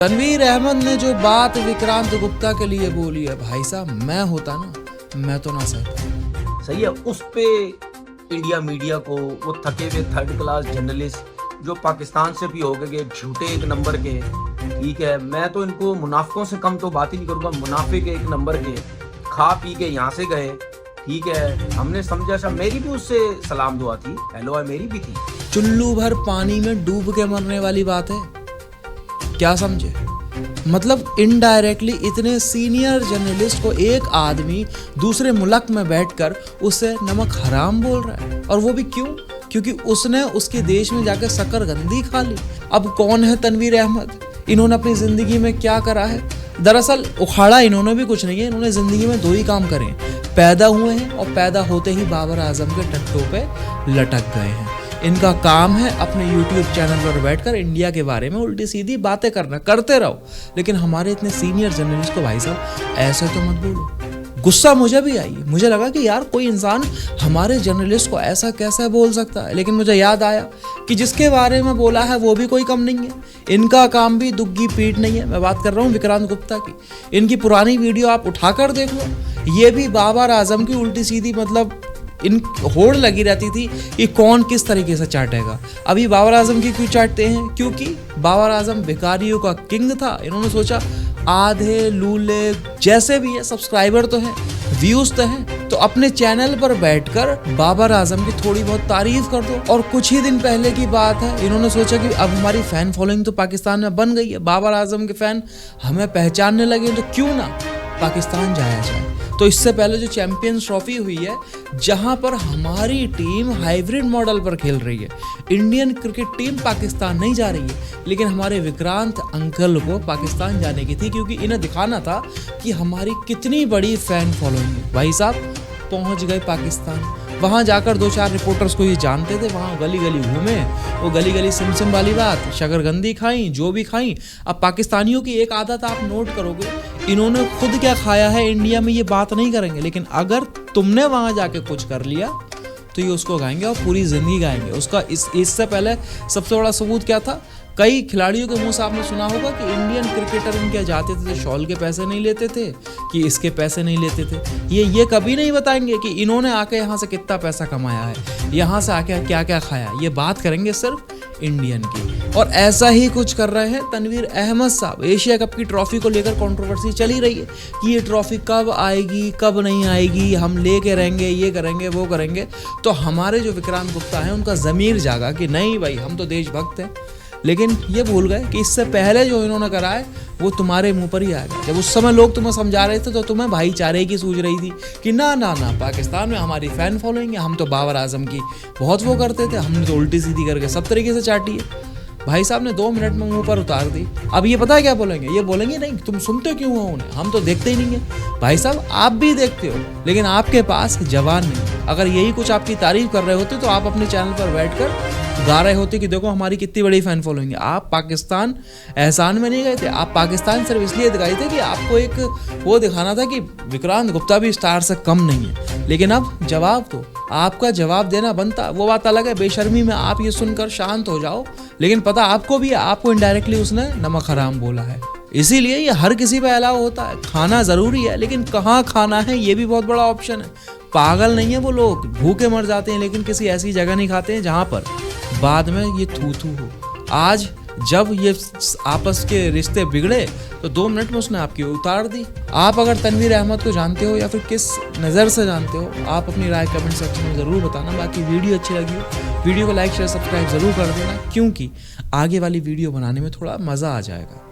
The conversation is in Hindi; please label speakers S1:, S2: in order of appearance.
S1: तनवीर अहमद ने जो बात विक्रांत गुप्ता के लिए बोली है, भाई साहब मैं होता ना, मैं तो ना सहता।
S2: सही है। उस पे इंडिया मीडिया को, वो थके हुए थर्ड क्लास जर्नलिस्ट जो पाकिस्तान से भी हो गए झूठे एक नंबर के, ठीक है, मैं तो इनको मुनाफिकों से कम तो बात ही नहीं करूंगा। मुनाफिक एक नंबर के खा पी के यहाँ से गए, ठीक है, हमने समझा सा, मेरी भी उससे सलाम दुआ थी, हेलो है, मेरी भी थी।
S1: चुल्लू भर पानी में डूब के मरने वाली बात है, क्या समझे? मतलब इनडायरेक्टली इतने सीनियर जर्नलिस्ट को एक आदमी दूसरे मुल्क में बैठकर उसे नमक हराम बोल रहा है। और वो भी क्यों? क्योंकि उसने उसके देश में जाकर शकरकंदी खा ली। अब कौन है तनवीर अहमद? इन्होंने अपनी जिंदगी में क्या करा है? दरअसल उखाड़ा इन्होंने भी कुछ नहीं है। इन्होंने जिंदगी में दो ही काम करे हैं, पैदा हुए हैं और पैदा होते ही बाबर आजम के टट्टों पे लटक गए हैं। इनका काम है अपने YouTube चैनल पर बैठकर इंडिया के बारे में उल्टी सीधी बातें करना, करते रहो। लेकिन हमारे इतने सीनियर जर्नलिस्ट को भाई साहब ऐसे तो मत बोलो। गुस्सा मुझे भी आई, मुझे लगा कि यार कोई इंसान हमारे जर्नलिस्ट को ऐसा कैसे बोल सकता है। लेकिन मुझे याद आया कि जिसके बारे में बोला है वो भी कोई कम नहीं है, इनका काम भी दुग्गी पीठ नहीं है। मैं बात कर रहा हूँ विक्रांत गुप्ता की। इनकी पुरानी वीडियो आप उठाकर देख लो, ये भी बाबर आजम की उल्टी सीधी मतलब इन होड़ लगी रहती थी कि कौन किस तरीके से चाटेगा। अभी बाबर आजम की क्यों चाटते हैं? क्योंकि बाबर आजम भिखारियों का किंग था। इन्होंने सोचा आधे लूले जैसे भी है, सब्सक्राइबर तो है, व्यूज तो है, तो अपने चैनल पर बैठकर बाबर आजम की थोड़ी बहुत तारीफ कर दो। और कुछ ही दिन पहले की बात है, इन्होंने सोचा कि अब हमारी फैन फॉलोइंग तो पाकिस्तान में बन गई है, बाबर आजम के फैन हमें पहचानने लगे, तो क्यों ना पाकिस्तान जाया जाए। तो इससे पहले जो चैंपियंस ट्रॉफी हुई है, जहां पर हमारी टीम हाइब्रिड मॉडल पर खेल रही है, इंडियन क्रिकेट टीम पाकिस्तान नहीं जा रही है, लेकिन हमारे विक्रांत अंकल को पाकिस्तान जाने की थी, क्योंकि इन्हें दिखाना था कि हमारी कितनी बड़ी फैन फॉलोइंग है। भाई साहब पहुंच गए पाकिस्तान। वहाँ जाकर दो चार रिपोर्टर्स को ये जानते थे, वहाँ गली गली घूमे, वो गली गली सिमसिम वाली बात, शकरकंदी खाई, जो भी खाई। अब पाकिस्तानियों की एक आदत आप नोट करोगे, इन्होंने खुद क्या खाया है इंडिया में ये बात नहीं करेंगे, लेकिन अगर तुमने वहाँ जाके कुछ कर लिया तो ये उसको गाएंगे और पूरी जिंदगी गाएंगे। उसका इससे पहले सबसे बड़ा सबूत क्या था? कई खिलाड़ियों के मुंह से आपने सुना होगा कि इंडियन क्रिकेटर इनके जाते थे तो शॉल के पैसे नहीं लेते थे, कि इसके पैसे नहीं लेते थे। ये कभी नहीं बताएंगे कि इन्होंने आके यहाँ से कितना पैसा कमाया है, यहाँ से आके क्या क्या खाया। ये बात करेंगे सिर्फ इंडियन की। और ऐसा ही कुछ कर रहे हैं तनवीर अहमद साहब। एशिया कप की ट्रॉफी को लेकर कंट्रोवर्सी चली रही है कि ये ट्रॉफी कब आएगी, कब नहीं आएगी, हम लेके रहेंगे, ये करेंगे, वो करेंगे। तो हमारे जो विक्रांत गुप्ता हैं उनका ज़मीर जागा कि नहीं भाई, हम तो देशभक्त हैं। लेकिन ये भूल गए कि इससे पहले जो इन्होंने करा है वो तुम्हारे मुंह पर ही आ गया। जब उस समय लोग तुम्हें समझा रहे थे तो तुम्हें भाईचारे की सूझ रही थी कि ना ना ना, पाकिस्तान में हमारी फैन फॉलोइंग है, हम तो बाबर आजम की बहुत वो करते थे, हमने तो उल्टी सीधी करके सब तरीके से चाटी है। भाई साहब ने 2 मिनट में मुंह पर उतार दी। अब ये पता है क्या बोलेंगे? ये बोलेंगे नहीं तुम सुनते क्यों हो उन्हें, हम तो देखते ही नहीं है। भाई साहब आप भी देखते हो, लेकिन आपके पास जवान नहीं। अगर यही कुछ आपकी तारीफ कर रहे होते तो आप अपने चैनल पर बैठकर गा रहे होते कि देखो हमारी कितनी बड़ी फैन फॉलोइंग है। आप पाकिस्तान एहसान में नहीं गए थे, आप पाकिस्तान सिर्फ इसलिए गए थे कि आपको एक वो दिखाना था कि विक्रांत गुप्ता भी स्टार से कम नहीं है। लेकिन अब जवाब तो आपका जवाब देना बनता। वो बात अलग है, बेशर्मी में आप ये सुनकर शांत हो जाओ, लेकिन पता आपको भी है, आपको इनडायरेक्टली उसने नमक हराम बोला है। इसीलिए ये हर किसी पे अलाउ होता है। खाना जरूरी है, लेकिन कहाँ खाना है ये भी बहुत बड़ा ऑप्शन है। पागल नहीं है वो लोग, भूखे मर जाते हैं, लेकिन किसी ऐसी जगह नहीं खाते हैं जहाँ पर बाद में ये थू थू हो। आज जब ये आपस के रिश्ते बिगड़े तो 2 मिनट में उसने आपकी उतार दी। आप अगर तनवीर अहमद को जानते हो या फिर किस नज़र से जानते हो, आप अपनी राय कमेंट सेक्शन में ज़रूर बताना। बाकी वीडियो अच्छी लगी हो, वीडियो को लाइक शेयर सब्सक्राइब ज़रूर कर देना, क्योंकि आगे वाली वीडियो बनाने में थोड़ा मज़ा आ जाएगा।